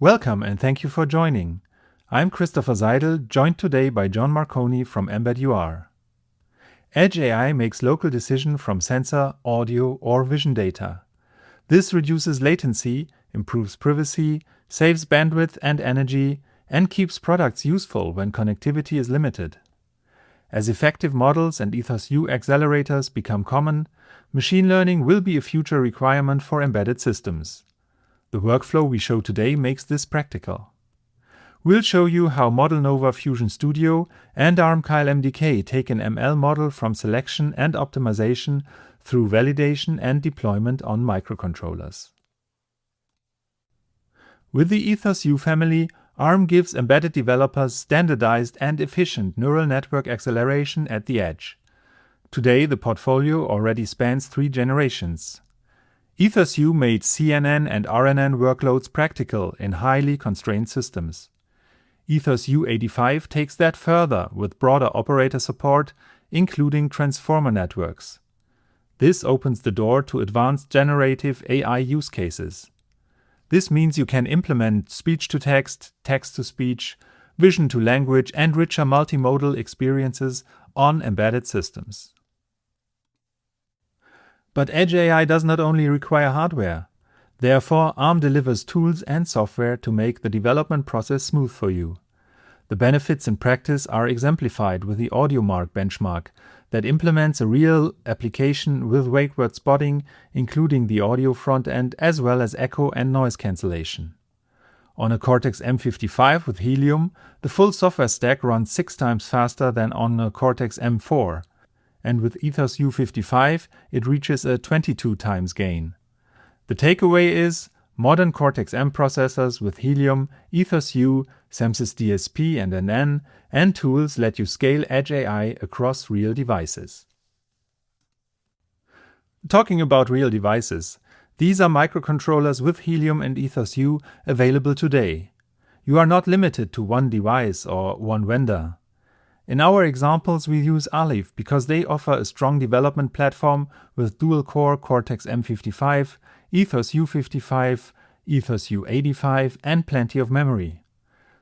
Welcome and thank you for joining. I'm Christopher Seidl, joined today by John Marconi from embedUR. Edge AI makes local decision from sensor, audio, or vision data. This reduces latency, improves privacy, saves bandwidth and energy, and keeps products useful when connectivity is limited. As effective models and EthosU accelerators become common, machine learning will be a future requirement for embedded systems. The workflow we show today makes this practical. We'll show you how ModelNova Fusion Studio and Arm Keil MDK take an ML model from selection and optimization through validation and deployment on microcontrollers. With the EthosU family, Arm gives embedded developers standardized and efficient neural network acceleration at the edge. Today, the portfolio already spans 3 generations. EthosU made CNN and RNN workloads practical in highly constrained systems. EthosU 85 takes that further with broader operator support, including transformer networks. This opens the door to advanced generative AI use cases. This means you can implement speech-to-text, text-to-speech, vision-to-language, and richer multimodal experiences on embedded systems. But Edge AI does not only require hardware. Therefore, Arm delivers tools and software to make the development process smooth for you. The benefits in practice are exemplified with the AudioMark benchmark that implements a real application with wake-word spotting, including the audio front end, as well as echo and noise cancellation. On a Cortex M55 with Helium, the full software stack runs 6 times faster than on a Cortex M4, and with EthosU 55 it reaches a 22 times gain. The takeaway is, modern Cortex-M processors with Helium, EthosU, SEMSys DSP and NN, and tools let you scale Edge AI across real devices. Talking about real devices, these are microcontrollers with Helium and EthosU available today. You are not limited to one device or one vendor. In our examples, we use Aleph because they offer a strong development platform with dual-core Cortex M55, EthosU 55, EthosU 85, and plenty of memory.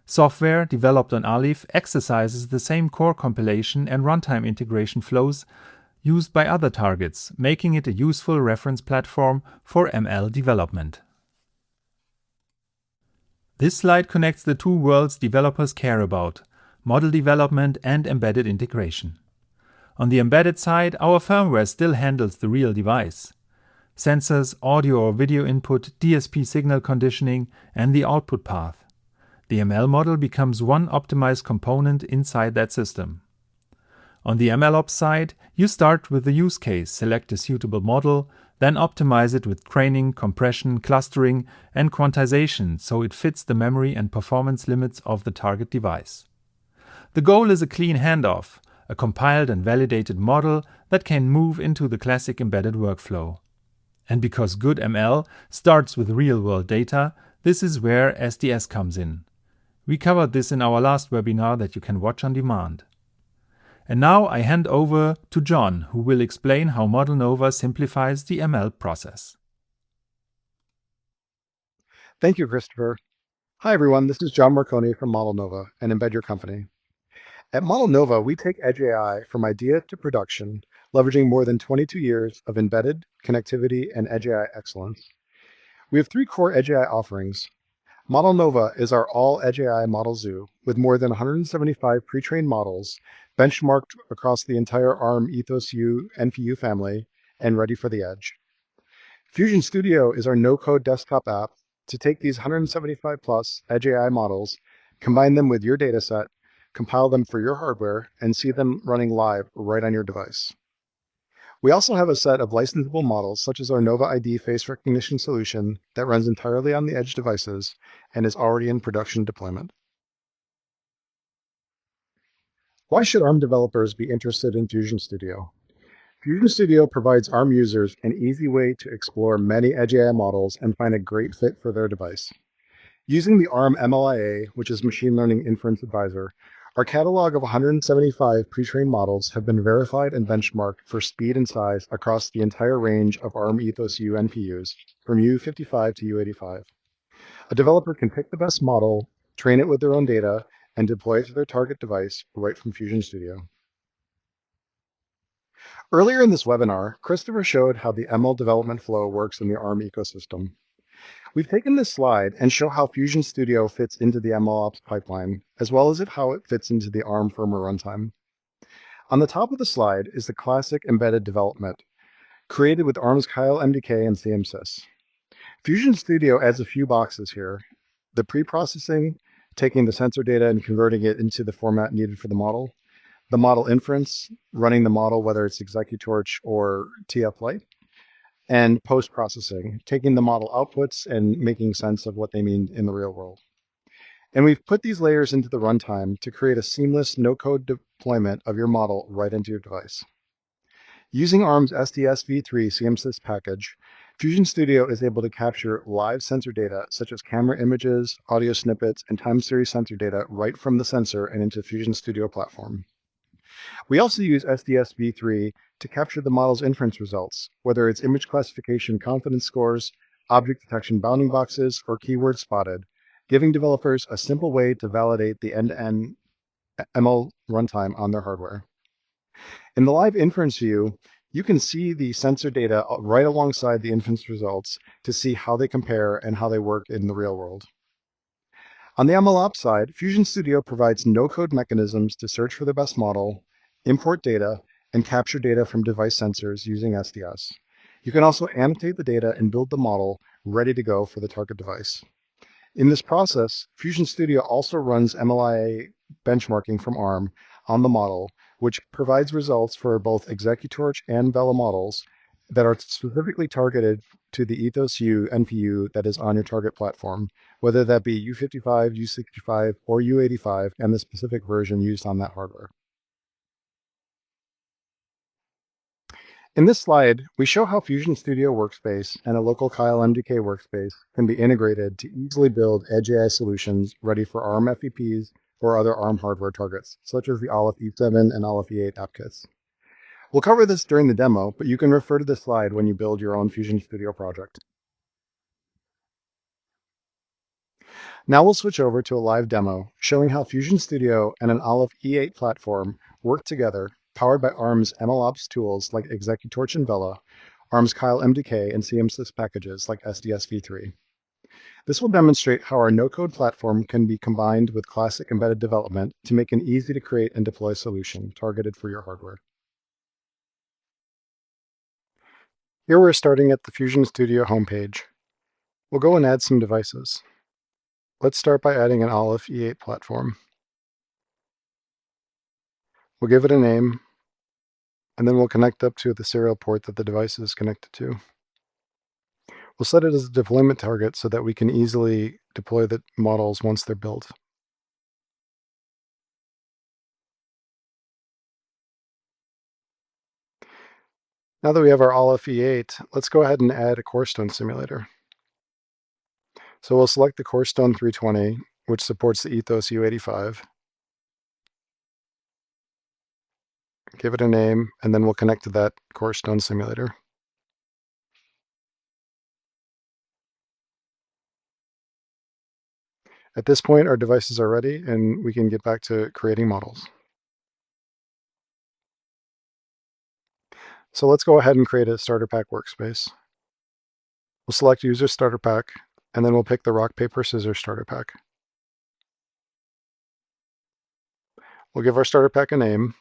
Software developed on Aleph exercises the same core compilation and runtime integration flows used by other targets, making it a useful reference platform for ML development. This slide connects the two worlds developers care about: model development and embedded integration. On the embedded side, our firmware still handles the real device. Sensors, audio or video input, DSP signal conditioning, and the output path. The ML model becomes one optimized component inside that system. On the MLOps side, you start with the use case, select a suitable model, then optimize it with training, compression, clustering, and quantization so it fits the memory and performance limits of the target device. The goal is a clean handoff, a compiled and validated model that can move into the classic embedded workflow. And because good ML starts with real-world data, this is where SDS comes in. We covered this in our last webinar that you can watch on demand. And now I hand over to John, who will explain how ModelNova simplifies the ML process. Thank you, Christopher. Hi, everyone. This is John Marconi from ModelNova, an embedUR company. At ModelNova, we take Edge AI from idea to production, leveraging more than 22 years of embedded, connectivity, and Edge AI excellence. We have 3 core Edge AI offerings. ModelNova is our all Edge AI model zoo with more than 175 pre-trained models benchmarked across the entire Arm EthosU NPU family and ready for the edge. Fusion Studio is our no-code desktop app to take these 175 plus Edge AI models, combine them with your dataset, compile them for your hardware, and see them running live right on your device. We also have a set of licensable models, such as our Nova ID face recognition solution that runs entirely on the edge devices and is already in production deployment. Why should Arm developers be interested in Fusion Studio? Fusion Studio provides Arm users an easy way to explore many Edge AI models and find a great fit for their device. Using the Arm MLIA, which is Machine Learning Inference Advisor, our catalog of 175 pre-trained models have been verified and benchmarked for speed and size across the entire range of Arm EthosU NPUs, from U55 to U85. A developer can pick the best model, train it with their own data, and deploy it to their target device right from Fusion Studio. Earlier in this webinar, Christopher showed how the ML development flow works in the ARM ecosystem. We've taken this slide and show how Fusion Studio fits into the MLOps pipeline, as well as how it fits into the ARM firmware runtime. On the top of the slide is the classic embedded development, created with Arm's Keil MDK and CMSIS. Fusion Studio adds a few boxes here: the pre-processing, taking the sensor data and converting it into the format needed for the model inference, running the model whether it's ExecuTorch or TF Lite, and post-processing, taking the model outputs and making sense of what they mean in the real world. And we've put these layers into the runtime to create a seamless no-code deployment of your model right into your device. Using Arm's SDS v3 CMSIS package, Fusion Studio is able to capture live sensor data such as camera images, audio snippets, and time series sensor data right from the sensor and into Fusion Studio platform. We also use SDS v3 to capture the model's inference results, whether it's image classification confidence scores, object detection bounding boxes, or keywords spotted, giving developers a simple way to validate the end-to-end ML runtime on their hardware. In the live inference view, you can see the sensor data right alongside the inference results to see how they compare and how they work in the real world. On the MLOps side, Fusion Studio provides no-code mechanisms to search for the best model, import data, and capture data from device sensors using SDS. You can also annotate the data and build the model ready to go for the target device. In this process, Fusion Studio also runs MLIA benchmarking from Arm on the model, which provides results for both ExecuTorch and Vela models that are specifically targeted to the EthosU NPU that is on your target platform, whether that be U55, U65, or U85, and the specific version used on that hardware. In this slide, we show how Fusion Studio Workspace and a local Keil MDK workspace can be integrated to easily build edge AI solutions ready for ARM FEPs or other ARM hardware targets, such as the Aleph E7 and Aleph E8 app kits. We'll cover this during the demo, but you can refer to this slide when you build your own Fusion Studio project. Now we'll switch over to a live demo showing how Fusion Studio and an Aleph E8 platform work together, powered by Arm's MLOps tools like ExecuTorch and Vela, Arm's Keil MDK, and CMSIS packages like SDS v3. This will demonstrate how our no-code platform can be combined with classic embedded development to make an easy-to-create and deploy solution targeted for your hardware. Here we're starting at the Fusion Studio homepage. We'll go and add some devices. Let's start by adding an Aleph E8 platform. We'll give it a name, and then we'll connect up to the serial port that the device is connected to. We'll set it as a deployment target so that we can easily deploy the models once they're built. Now that we have our Aleph E8, let's go ahead and add a Corestone simulator. So we'll select the Corestone 320, which supports the Ethos U85. Give it a name, and then we'll connect to that Corestone simulator. At this point, our devices are ready, and we can get back to creating models. So let's go ahead and create a starter pack workspace. We'll select User Starter Pack, and then we'll pick the Rock, Paper, Scissors starter pack. We'll give our starter pack a name.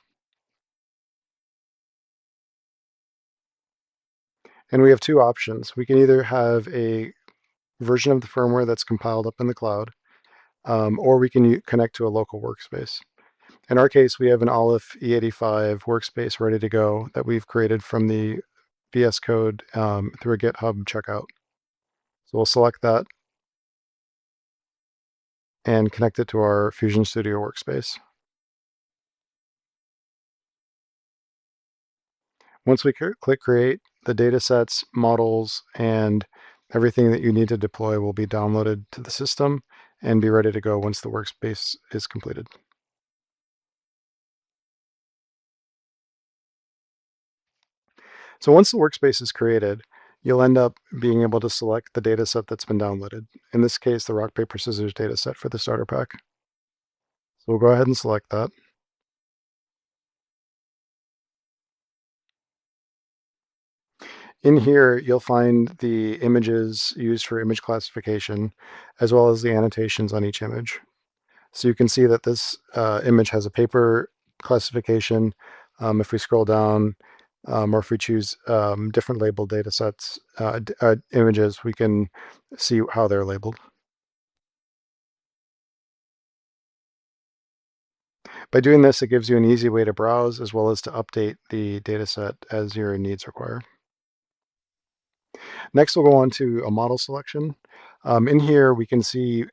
And we have two options. We can either have a version of the firmware that's compiled up in the cloud, or we can connect to a local workspace. In our case, we have an Aleph E85 workspace ready to go that we've created from the VS Code through a GitHub checkout. So we'll select that and connect it to our Fusion Studio workspace. Once we click Create, the datasets, models, and everything that you need to deploy will be downloaded to the system and be ready to go once the workspace is completed. So once the workspace is created, you'll end up being able to select the data set that's been downloaded. In this case, the rock, paper, scissors data set for the starter pack. So we'll go ahead and select that. In here, you'll find the images used for image classification, as well as the annotations on each image. So you can see that this image has a paper classification. If we scroll down, or if we choose different labeled data sets, images, we can see how they're labeled. By doing this, it gives you an easy way to browse as well as to update the data set as your needs require. Next, we'll go on to a model selection. In here, we can see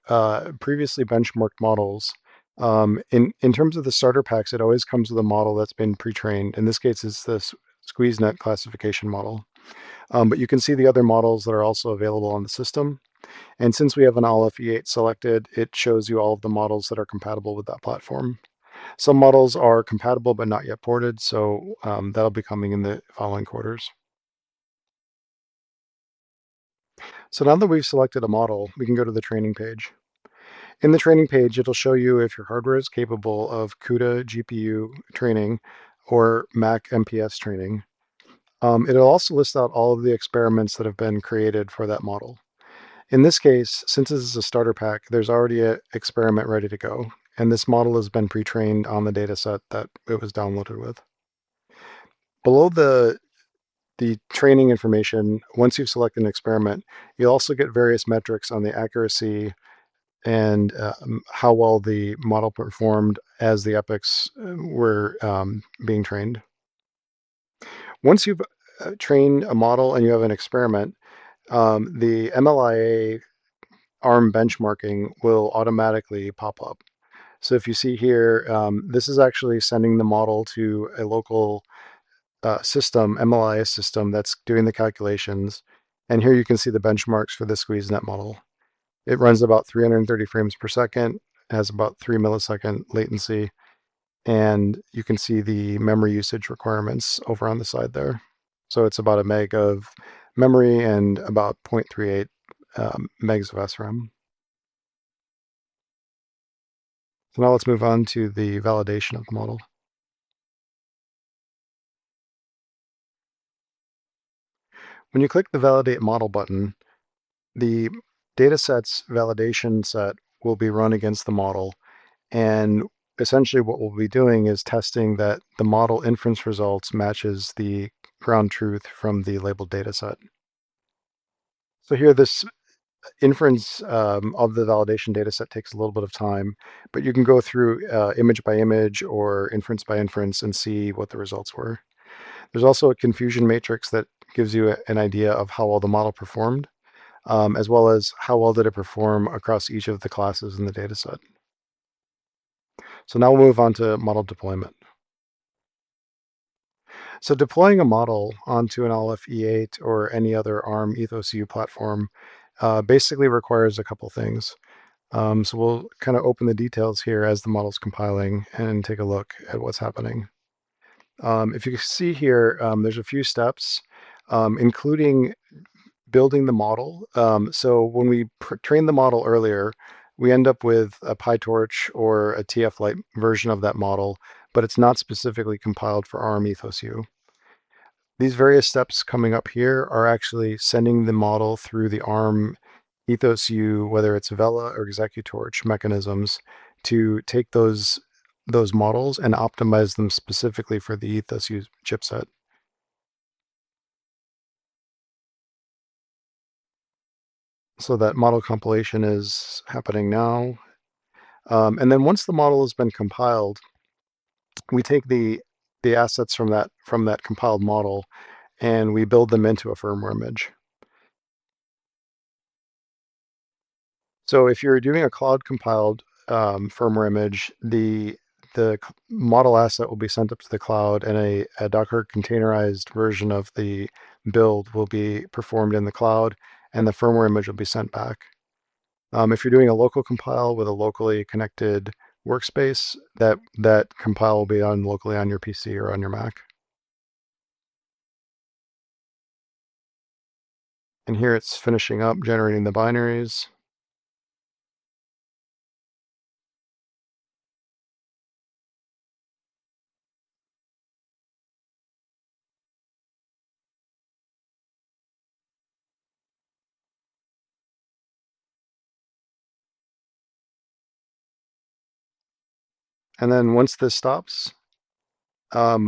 previously benchmarked models. In terms of the starter packs, it always comes with a model that's been pre-trained. In this case, it's this SqueezeNet classification model. But you can see the other models that are also available on the system. And since we have an Aleph E8 selected, it shows you all of the models that are compatible with that platform. Some models are compatible but not yet ported, so that'll be coming in the following quarters. So now that we've selected a model, we can go to the training page. In the training page, it'll show you if your hardware is capable of CUDA GPU training or Mac MPS training. It'll also list out all of the experiments that have been created for that model. In this case, since this is a starter pack, there's already an experiment ready to go, and this model has been pre-trained on the data set that it was downloaded with. Below the training information, once you've selected an experiment, you'll also get various metrics on the accuracy and how well the model performed as the epochs were being trained. Once you've trained a model and you have an experiment, the MLIA Arm benchmarking will automatically pop up. So if you see here, this is actually sending the model to a local system, MLIA system, that's doing the calculations. And here you can see the benchmarks for the SqueezeNet model. It runs about 330 frames per second, has about 3 millisecond latency, and you can see the memory usage requirements over on the side there. So it's about a meg of memory and about 0.38 megs of SRAM. So now let's move on to the validation of the model. When you click the Validate Model button, the dataset's validation set will be run against the model. And essentially what we'll be doing is testing that the model inference results matches the ground truth from the labeled dataset. So here, this inference of the validation dataset takes a little bit of time, but you can go through image by image or inference by inference and see what the results were. There's also a confusion matrix that gives you an idea of how well the model performed, as well as how well did it perform across each of the classes in the dataset. So now we'll move on to model deployment. So deploying a model onto an Aleph E8 or any other Arm EthosU platform basically requires a couple things. So we'll kind of open the details here as the model's compiling and take a look at what's happening. If you can see here, there's a few steps, including building the model. So when we trained the model earlier, we end up with a PyTorch or a TF-Lite version of that model, but it's not specifically compiled for Arm EthosU. These various steps coming up here are actually sending the model through the Arm EthosU, whether it's Vela or ExecuTorch mechanisms, to take those models and optimize them specifically for the EthosU chipset. So that model compilation is happening now. And then once the model has been compiled, we take the assets from that compiled model and we build them into a firmware image. So if you're doing a cloud compiled firmware image, the model asset will be sent up to the cloud, and a Docker containerized version of the build will be performed in the cloud, and the firmware image will be sent back. If you're doing a local compile with a locally connected workspace, that compile will be done locally on your PC or on your Mac. And here it's finishing up generating the binaries. And then once this stops, a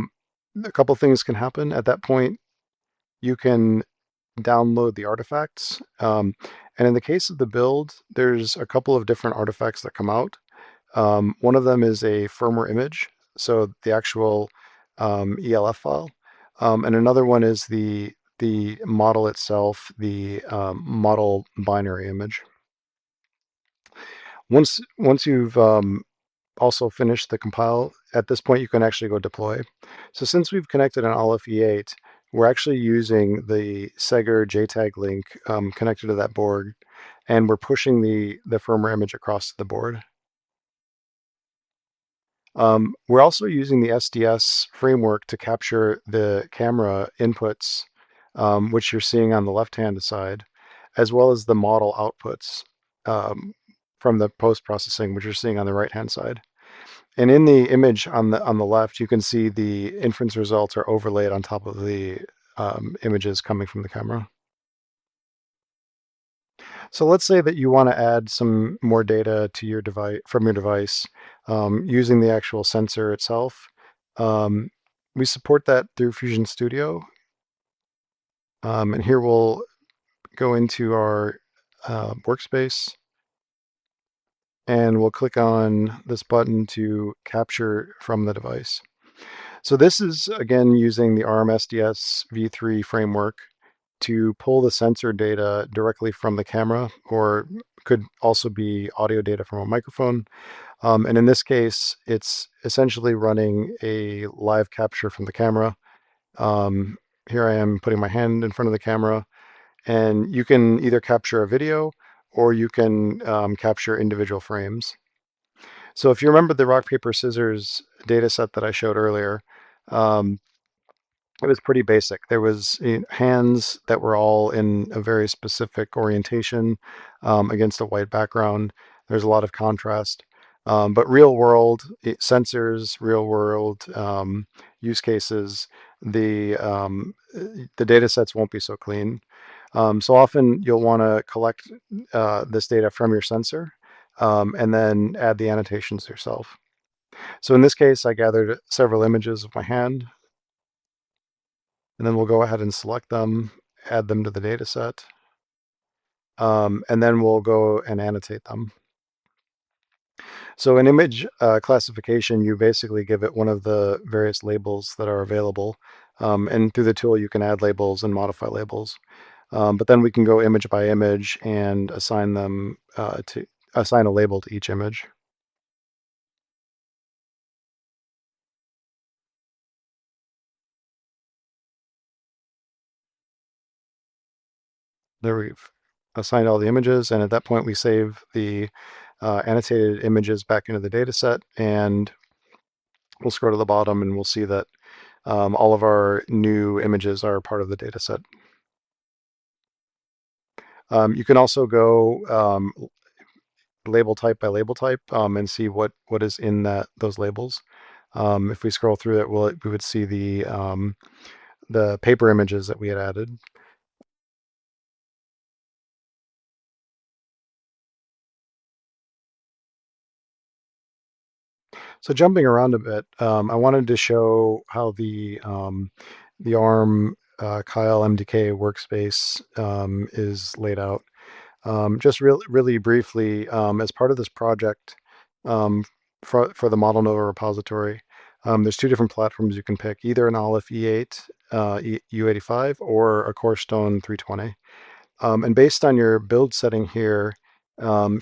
couple things can happen. At that point, you can download the artifacts. And in the case of the build, there's a couple of different artifacts that come out. One of them is a firmware image, so the actual ELF file. And another one is the model itself, the model binary image. Once you've also finished the compile, at this point you can actually go deploy. So since we've connected an Aleph E8, we're actually using the Seger JTAG link connected to that board, and we're pushing the firmware image across the board. We're also using the SDS framework to capture the camera inputs, which you're seeing on the left-hand side, as well as the model outputs from the post-processing, which you're seeing on the right-hand side. And in the image on the left, you can see the inference results are overlaid on top of the images coming from the camera. So let's say that you want to add some more data to your device from your device using the actual sensor itself. We support that through Fusion Studio. And here we'll go into our workspace, and we'll click on this button to capture from the device. So this is, again, using the Arm SDS v3 framework to pull the sensor data directly from the camera, or could also be audio data from a microphone. And in this case, it's essentially running a live capture from the camera. Here I am putting my hand in front of the camera, and you can either capture a video or you can capture individual frames. So if you remember the rock, paper, scissors data set that I showed earlier, it was pretty basic. There was hands that were all in a very specific orientation against a white background. There's a lot of contrast. But real world sensors, real world use cases, the data sets won't be so clean. So often you'll want to collect this data from your sensor and then add the annotations yourself. So in this case, I gathered several images of my hand, and then we'll go ahead and select them, add them to the data set, and then we'll go and annotate them. So in image classification, you basically give it one of the various labels that are available. And through the tool, you can add labels and modify labels. But then we can go image by image and assign them assign a label to each image. There we've assigned all the images, and at that point we save the annotated images back into the data set, and we'll scroll to the bottom and we'll see that all of our new images are part of the data set. You can also go label type by label type and see what is in those labels. If we scroll through it, we would see the paper images that we had added. So jumping around a bit, I wanted to show how the Arm Keil MDK workspace is laid out. Just really briefly, as part of this project for the ModelNova repository, there's two different platforms you can pick, either an Aleph E8 U85 or a Core Stone 320. And based on your build setting here,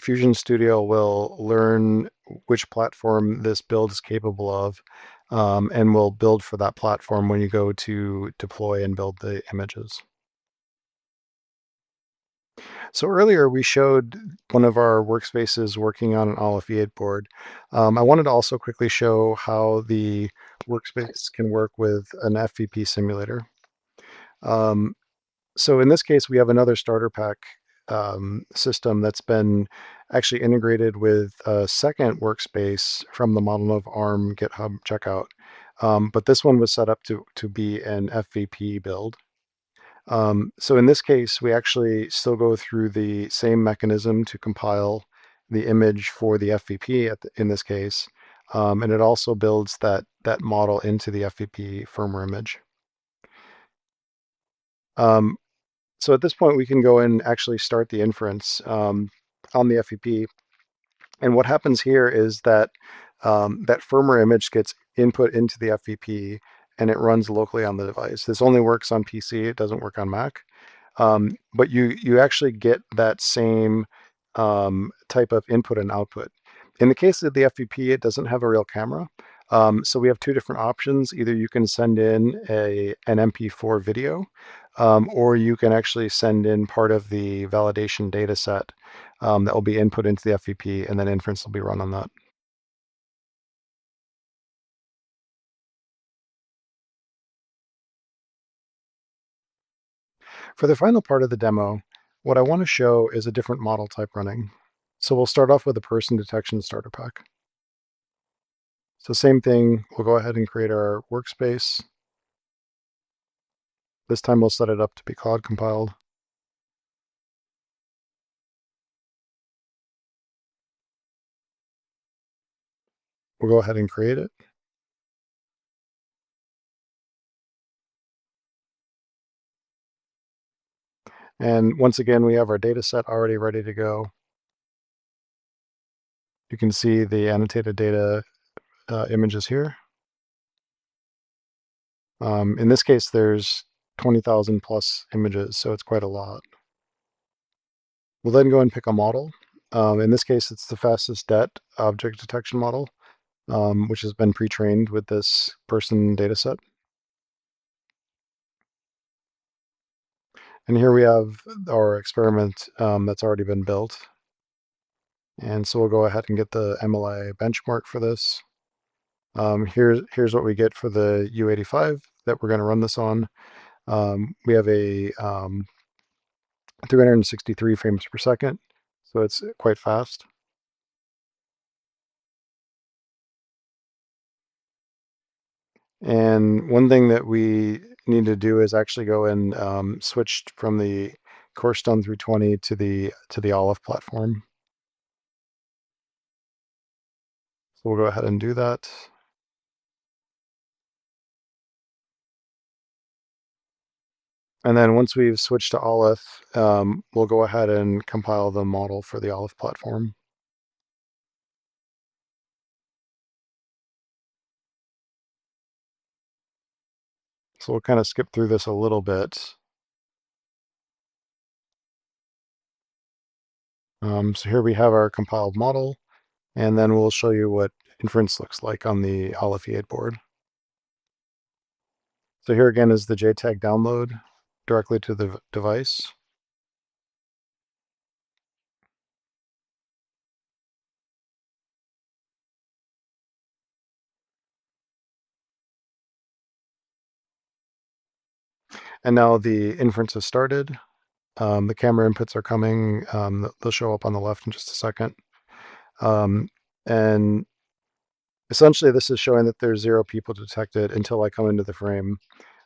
Fusion Studio will learn which platform this build is capable of, and will build for that platform when you go to deploy and build the images. So earlier we showed one of our workspaces working on an Aleph E8 board. I wanted to also quickly show how the workspace can work with an FVP simulator. So in this case, we have another starter pack system that's been actually integrated with a second workspace from the ModelNova Arm GitHub checkout. But this one was set up to be an FVP build. So in this case, we actually still go through the same mechanism to compile the image for the FVP in this case. And it also builds that model into the FVP firmware image. So at this point, we can go and actually start the inference on the FVP. And what happens here is that that firmware image gets input into the FVP and it runs locally on the device. This only works on PC, it doesn't work on Mac. But you actually get that same type of input and output. In the case of the FVP, it doesn't have a real camera. So we have two different options. Either you can send in an MP4 video, or you can actually send in part of the validation data set that will be input into the FVP, and then inference will be run on that. For the final part of the demo, what I want to show is a different model type running. So we'll start off with a person detection starter pack. So same thing, we'll go ahead and create our workspace. This time we'll set it up to be cloud compiled. We'll go ahead and create it. And once again, we have our data set already ready to go. You can see the annotated data images here. In this case, there's 20,000 plus images, so it's quite a lot. We'll then go and pick a model. In this case, it's the fastest DET object detection model, which has been pre-trained with this person dataset. And here we have our experiment that's already been built. And so we'll go ahead and get the MLIA benchmark for this. Here's what we get for the U85 that we're going to run this on. We have a 363 frames per second, so it's quite fast. And one thing that we need to do is actually go and switch from the Core Stone 320 to the Olive platform. So we'll go ahead and do that. And then once we've switched to Olive, we'll go ahead and compile the model for the Olive platform. So we'll kind of skip through this a little bit. So here we have our compiled model, and then we'll show you what inference looks like on the Olive E8 board. So here again is the JTAG download directly to the device. And now the inference has started. The camera inputs are coming. They'll show up on the left in just a second. And essentially, this is showing that there's 0 people detected until I come into the frame.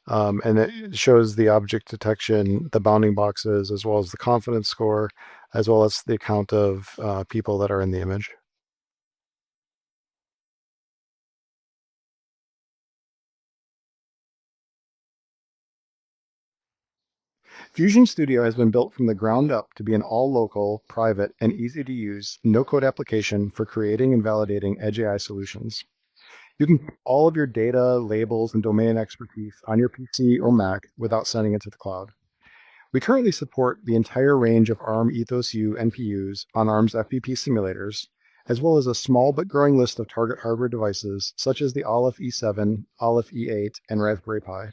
And it shows the object detection, the bounding boxes, as well as the confidence score, as well as the count of people that are in the image. Fusion Studio has been built from the ground up to be an all-local, private, and easy-to-use, no-code application for creating and validating edge AI solutions. You can keep all of your data, labels, and domain expertise on your PC or Mac without sending it to the cloud. We currently support the entire range of Arm Ethos-U NPUs on Arm's FPP simulators, as well as a small but growing list of target hardware devices such as the Olive E7, Olive E8, and Raspberry Pi.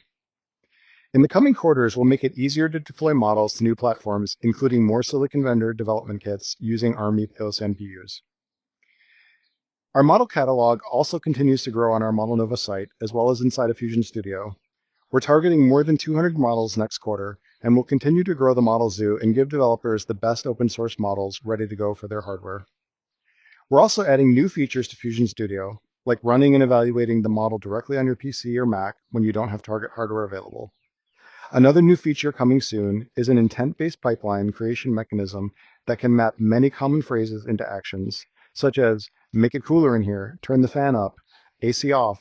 In the coming quarters, we'll make it easier to deploy models to new platforms, including more silicon vendor development kits using Arm Ethos NPUs. Our model catalog also continues to grow on our ModelNova site, as well as inside of Fusion Studio. We're targeting more than 200 models next quarter, and we'll continue to grow the model zoo and give developers the best open source models ready to go for their hardware. We're also adding new features to Fusion Studio, like running and evaluating the model directly on your PC or Mac when you don't have target hardware available. Another new feature coming soon is an intent-based pipeline creation mechanism that can map many common phrases into actions, such as make it cooler in here, turn the fan up, AC off,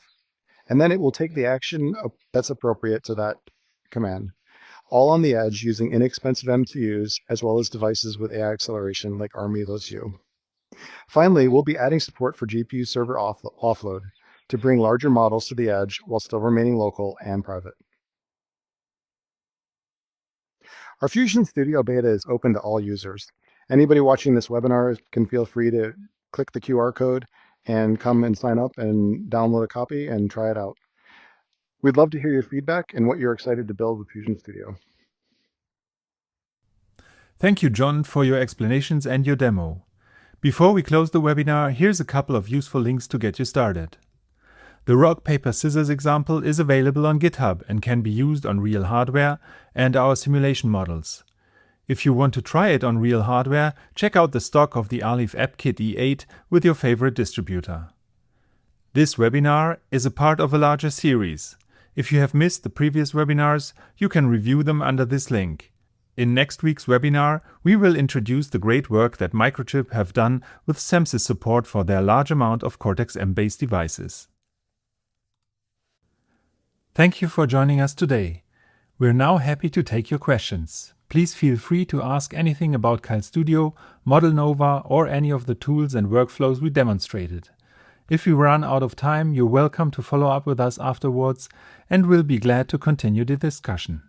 and then it will take the action that's appropriate to that command, all on the edge using inexpensive MCUs as well as devices with AI acceleration like Arm MLIA. Finally, we'll be adding support for GPU server offload to bring larger models to the edge while still remaining local and private. Our Fusion Studio beta is open to all users. Anybody watching this webinar can feel free to click the QR code and come and sign up and download a copy and try it out. We'd love to hear your feedback and what you're excited to build with Fusion Studio. Thank you, John, for your explanations and your demo. Before we close the webinar, here's a couple of useful links to get you started. The rock, paper, scissors example is available on GitHub and can be used on real hardware and our simulation models. If you want to try it on real hardware, check out the stock of the Arleaf AppKit E8 with your favorite distributor. This webinar is a part of a larger series. If you have missed the previous webinars, you can review them under this link. In next week's webinar, we will introduce the great work that Microchip have done with SEMSys support for their large amount of Cortex-M-based devices. Thank you for joining us today. We're now happy to take your questions. Please feel free to ask anything about Keil Studio, ModelNova, or any of the tools and workflows we demonstrated. If we run out of time, you're welcome to follow up with us afterwards, and we'll be glad to continue the discussion.